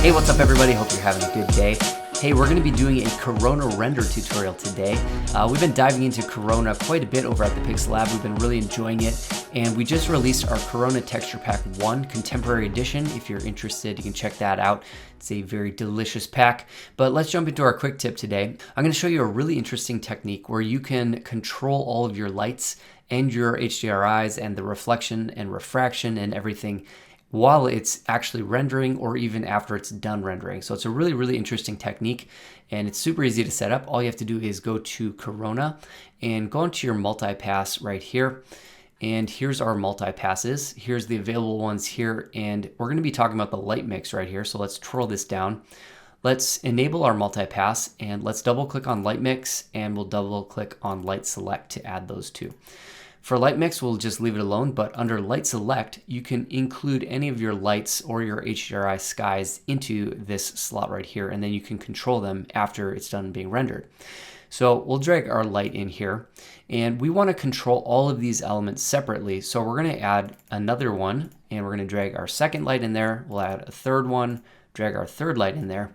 Hey, what's up everybody? Hope you're having a good day. Hey, we're going to be doing a Corona render tutorial today. We've been diving into Corona quite a bit over at the Pixel Lab. We've been really enjoying it. And we just released our Corona Texture Pack 1 Contemporary Edition. If you're interested, you can check that out. It's a very delicious pack. But let's jump into our quick tip today. I'm going to show you a really interesting technique where you can control all of your lights and your HDRIs and the reflection and refraction and everything while it's actually rendering or even after it's done rendering. So it's a really, really interesting technique and it's super easy to set up. All you have to do is go to Corona and go into your multipass right here. And here's our multipasses. Here's the available ones here. And we're gonna be talking about the LightMix right here. So let's twirl this down. Let's enable our multipass and let's double click on LightMix and we'll double click on LightSelect to add those two. For LightMix, we'll just leave it alone, but under LightSelect, you can include any of your lights or your HDRI skies into this slot right here, and then you can control them after it's done being rendered. So we'll drag our light in here, and we want to control all of these elements separately. So we're going to add another one, and we're going to drag our second light in there. We'll add a third one, drag our third light in there,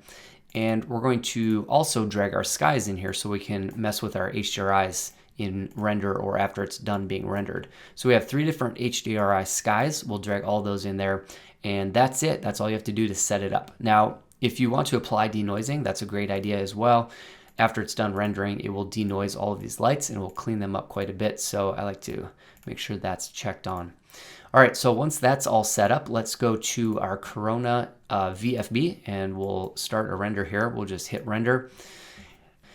and we're going to also drag our skies in here so we can mess with our HDRIs in render or after it's done being rendered. So we have 3 different HDRI skies. We'll drag all those in there and that's it. That's all you have to do to set it up. Now, if you want to apply denoising, that's a great idea as well. After it's done rendering, it will denoise all of these lights and will clean them up quite a bit. So I like to make sure that's checked on. All right, so once that's all set up, let's go to our Corona VFB and we'll start a render here. We'll just hit render.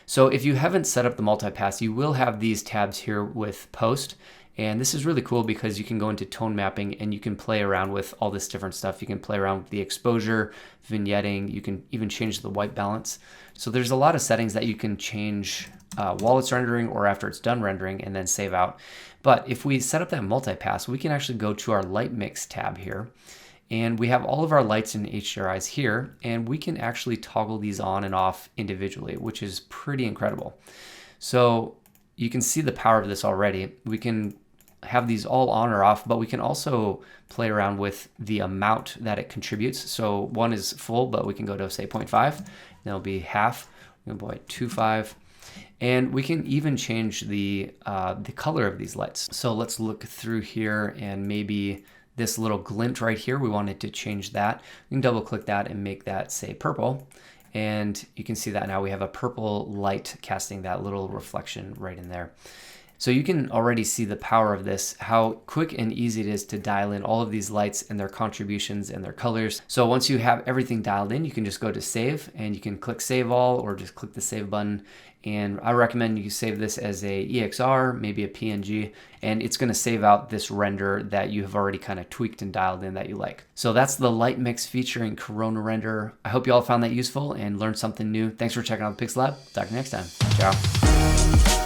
So if you haven't set up the multipass, you will have these tabs here with post. And this is really cool because you can go into tone mapping and you can play around with all this different stuff. You can play around with the exposure, vignetting, you can even change the white balance. So there's a lot of settings that you can change while it's rendering or after it's done rendering and then save out. But if we set up that multipass, we can actually go to our LightMix tab here. And we have all of our lights and HDRIs here, and we can actually toggle these on and off individually, which is pretty incredible. So you can see the power of this already. We can have these all on or off, but we can also play around with the amount that it contributes. So one is full, but we can go to say 0.5, that'll be half, we'll go at 2.5. And we can even change the color of these lights. So let's look through here and maybe this little glint right here, we wanted to change that. We can double click that and make that say purple. And you can see that now we have a purple light casting that little reflection right in there. So you can already see the power of this, how quick and easy it is to dial in all of these lights and their contributions and their colors. So once you have everything dialed in, you can just go to save and you can click save all or just click the save button. And I recommend you save this as a EXR, maybe a PNG, and it's going to save out this render that you have already kind of tweaked and dialed in that you like. So that's the LightMix featuring Corona render. I hope you all found that useful and learned something new. Thanks for checking out the Pixel Lab. Talk to you next time. Ciao.